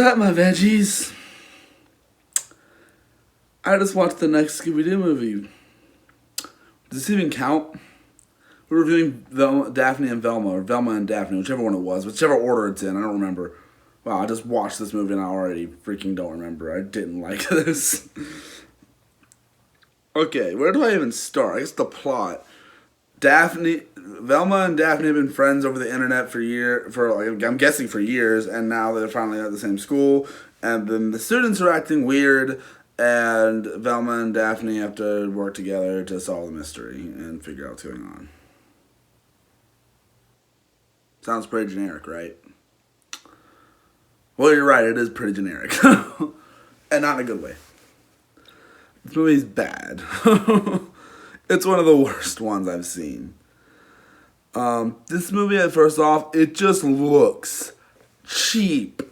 cut my veggies. I just watched the next Scooby-Doo movie. Does this even count? We're reviewing Daphne and Velma, or Velma and Daphne, whichever one it was, whichever order it's in, I don't remember. Wow, I just watched this movie and I already freaking don't remember. I didn't like this. Okay, where do I even start? I guess the plot. Velma and Daphne have been friends over the internet I'm guessing for years, and now they're finally at the same school, and then the students are acting weird, and Velma and Daphne have to work together to solve the mystery and figure out what's going on. Sounds pretty generic, right? Well, you're right, it is pretty generic. And not in a good way. This movie's bad. It's one of the worst ones I've seen. This movie, first off, it just looks cheap.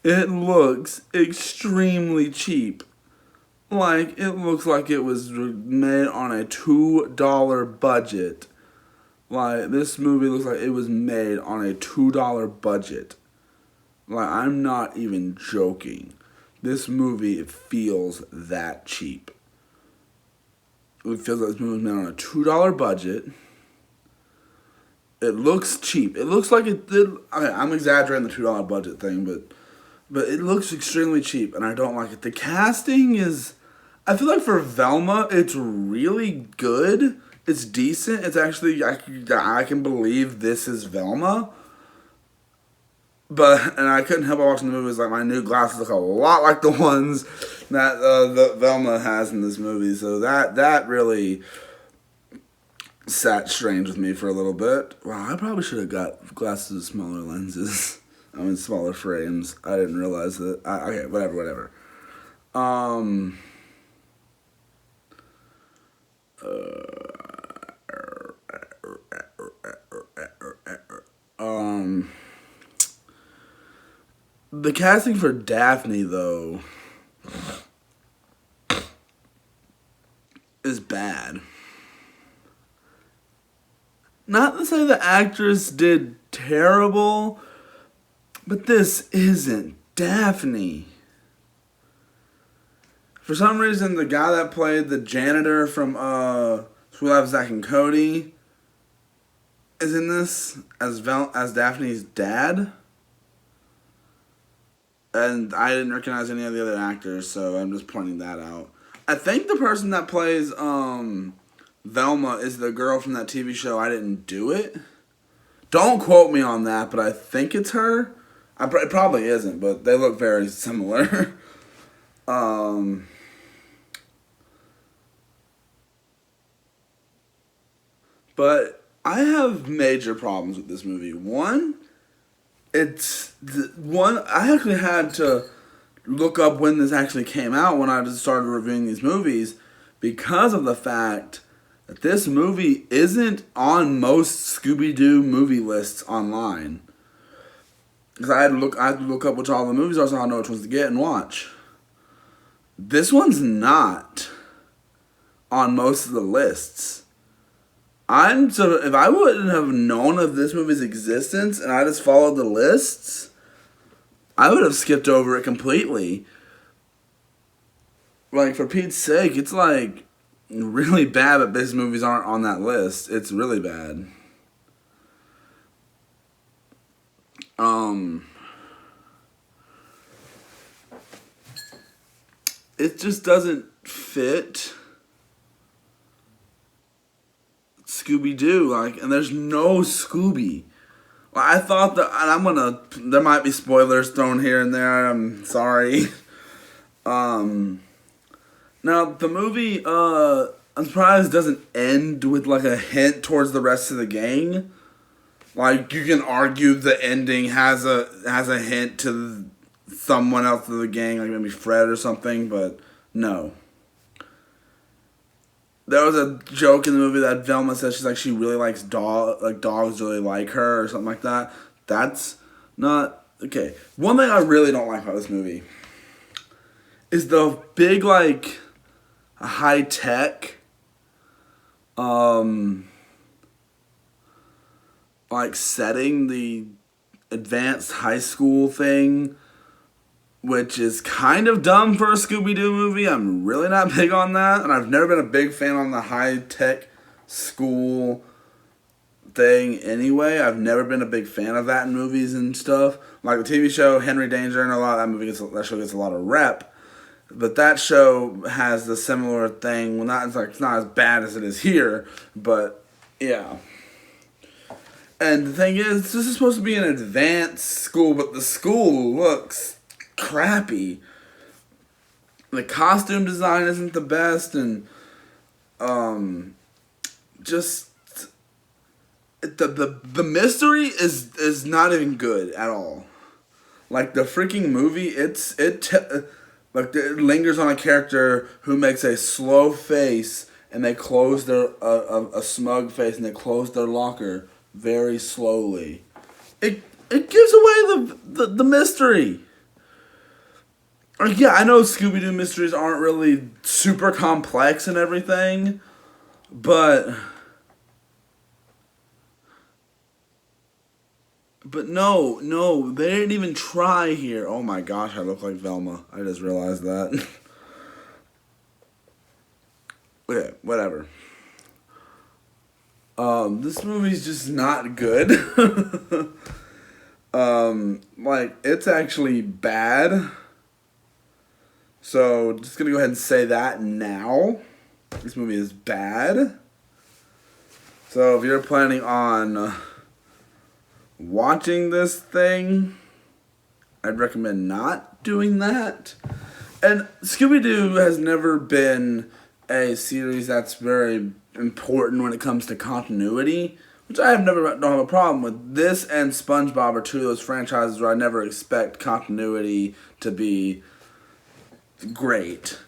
It looks extremely cheap. Like, it looks like it was made on a $2 budget. Like, this movie looks like it was made on a $2 budget. Like, I'm not even joking. This movie, it feels that cheap. It feels like this movie was made on a $2 budget. It looks cheap. It looks like it did. Okay, I'm exaggerating the $2 budget thing, but it looks extremely cheap, and I don't like it. The casting is, I feel like for Velma, it's really good. It's decent. It's actually, I can believe this is Velma. And I couldn't help but watching the movies. Like, my new glasses look a lot like the ones that Velma has in this movie. So that really sat strange with me for a little bit. Wow, I probably should have got glasses with smaller lenses. I mean, smaller frames. I didn't realize that. Okay, whatever. The casting for Daphne, though, is bad. Not to say the actress did terrible, but this isn't Daphne. For some reason, the guy that played the janitor from Sweet Life of Zack and Cody is in this as Daphne's dad. And I didn't recognize any of the other actors, so I'm just pointing that out. I think the person that plays Velma is the girl from that TV show I Didn't Do It. Don't quote me on that, but I think it's her. It probably isn't, but they look very similar. But I have major problems with this movie. I actually had to look up when this actually came out when I just started reviewing these movies, because of the fact that this movie isn't on most Scooby-Doo movie lists online. Because I had to look up which all the movies are so I know which ones to get and watch. This one's not on most of the lists. If I wouldn't have known of this movie's existence and I just followed the lists, I would have skipped over it completely. Like, for Pete's sake, it's like really bad that these movies aren't on that list. It's really bad. It just doesn't fit Scooby-Doo, and there's no Scooby. I thought that, there might be spoilers thrown here and there, I'm sorry. Now, the movie, I'm surprised doesn't end with, a hint towards the rest of the gang. Like, you can argue the ending has a hint to someone else of the gang, like maybe Fred or something, but no. There was a joke in the movie that Velma says she really likes dogs really like her or something like that. That's not okay. One thing I really don't like about this movie is the big high tech setting, the advanced high school thing which is kind of dumb for a Scooby-Doo movie. I'm really not big on that, and I've never been a big fan on the high-tech school thing anyway. I've never been a big fan of that in movies and stuff. Like the TV show Henry Danger, and a lot of that show gets a lot of rep. But that show has the similar thing. Well, it's not as bad as it is here, but yeah. And the thing is, this is supposed to be an advanced school, but the school looks crappy. The costume design isn't the best, and just the mystery is not even good at all. Like the freaking movie, it lingers on a character who makes a slow face, and they close their a smug face, and they close their locker very slowly. It gives away the mystery. Like, yeah, I know Scooby-Doo mysteries aren't really super complex and everything, but no, they didn't even try here. Oh my gosh, I look like Velma. I just realized that. Okay, whatever. This movie's just not good. Like, it's actually bad. So, just gonna go ahead and say that now. This movie is bad. So, if you're planning on watching this thing, I'd recommend not doing that. And Scooby-Doo has never been a series that's very important when it comes to continuity, which I don't have a problem with. This and SpongeBob are two of those franchises where I never expect continuity to be great.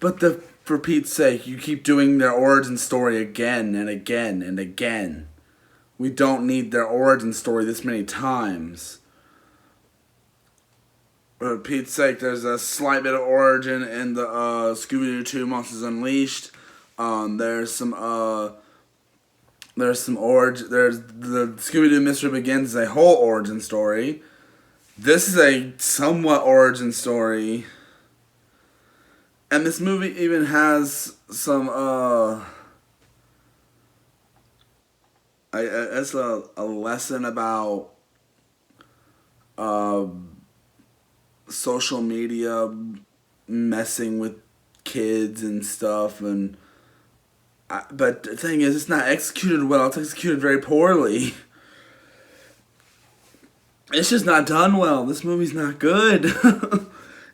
But for Pete's sake, you keep doing their origin story again and again and again. We don't need their origin story this many times. For Pete's sake, there's a slight bit of origin in the Scooby-Doo 2 Monsters Unleashed. There's the Scooby-Doo Mystery Begins is a whole origin story. This is a somewhat origin story. And this movie even has some, it's a lesson about social media messing with kids and stuff, but the thing is, it's not executed well. It's executed very poorly. It's just not done well. This movie's not good.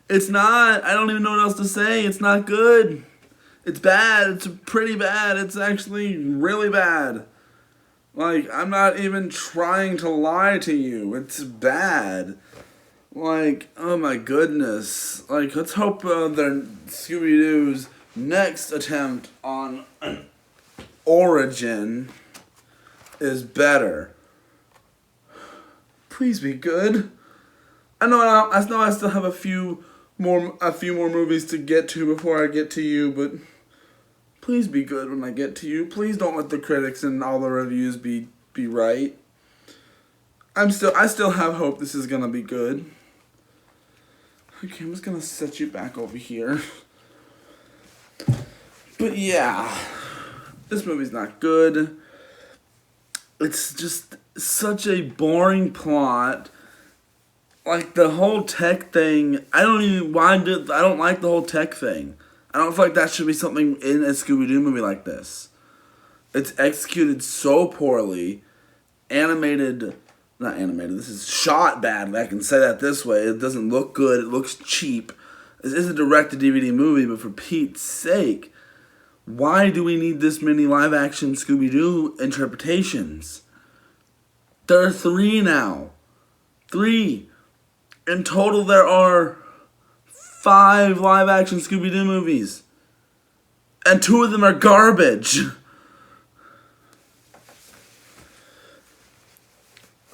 It's not. I don't even know what else to say. It's not good. It's bad. It's pretty bad. It's actually really bad. Like, I'm not even trying to lie to you. It's bad. Like, oh my goodness. Like, let's hope their Scooby-Doo's next attempt on an origin is better. Please be good. I know I still have a few more movies to get to before I get to you, but please be good when I get to you. Please don't let the critics and all the reviews be right. I still have hope this is gonna be good. Okay, I'm just gonna set you back over here. But yeah, this movie's not good. It's just such a boring plot. Like, the whole tech thing, I don't like the whole tech thing. I don't feel like that should be something in a Scooby-Doo movie like this. It's executed so poorly. Not animated, this is shot badly, I can say that this way. It doesn't look good, it looks cheap. This is a direct-to-DVD movie, but for Pete's sake, why do we need this many live-action Scooby-Doo interpretations? There are 3 now. 3. In total, there are 5 live-action Scooby-Doo movies. And 2 of them are garbage.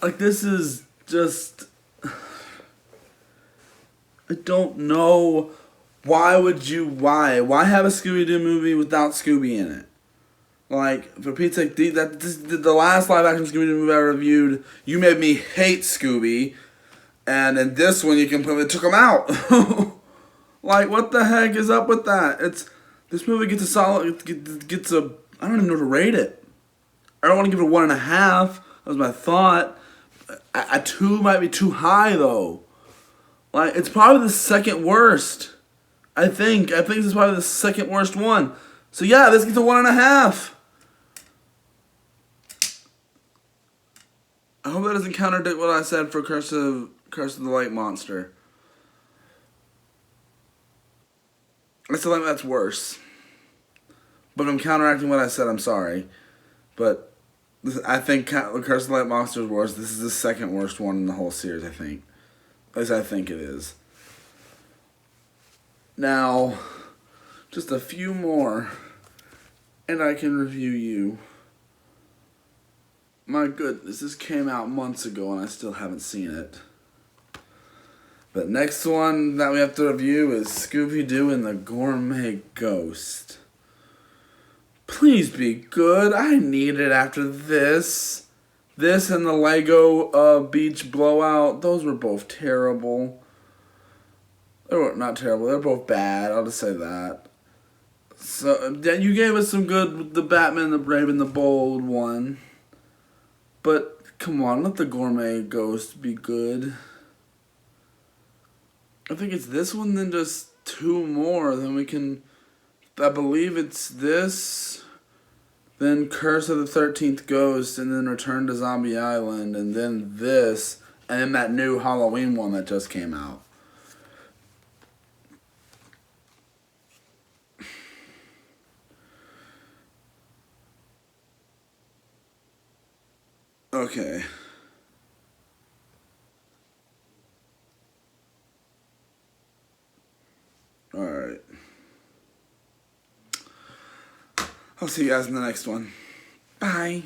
Like, this is just... I don't know. Why have a Scooby-Doo movie without Scooby in it? Like, for Pete's sake, the last live-action Scooby-Doo movie I reviewed, you made me hate Scooby. And in this one, you completely took them out. Like, what the heck is up with that? This movie gets a solid, gets a, I don't even know how to rate it. I don't want to give it a 1.5. That was my thought. A 2 might be too high, though. Like, it's probably the second worst. I think this is probably the second worst one. So yeah, this gets a 1.5. I hope that doesn't contradict what I said for Curse of the Light Monster. I still think that's worse. But if I'm counteracting what I said, I'm sorry. But I think Curse of the Light Monster is worse. This is the second worst one in the whole series, I think. At least I think it is. Now, just a few more, and I can review you. My goodness, this came out months ago, and I still haven't seen it. But next one that we have to review is Scooby-Doo and the Gourmet Ghost. Please be good. I need it after this. This and the Lego Beach Blowout, those were both terrible. They were not terrible, they're both bad, I'll just say that. So, you gave us some good with the Batman, the Brave, and the Bold one. But, come on, let the Gourmet Ghost be good. I think it's this one, then just 2 more. Then we can, I believe it's this, then Curse of the 13th Ghost, and then Return to Zombie Island, and then this, and then that new Halloween one that just came out. Okay. Alright. I'll see you guys in the next one. Bye.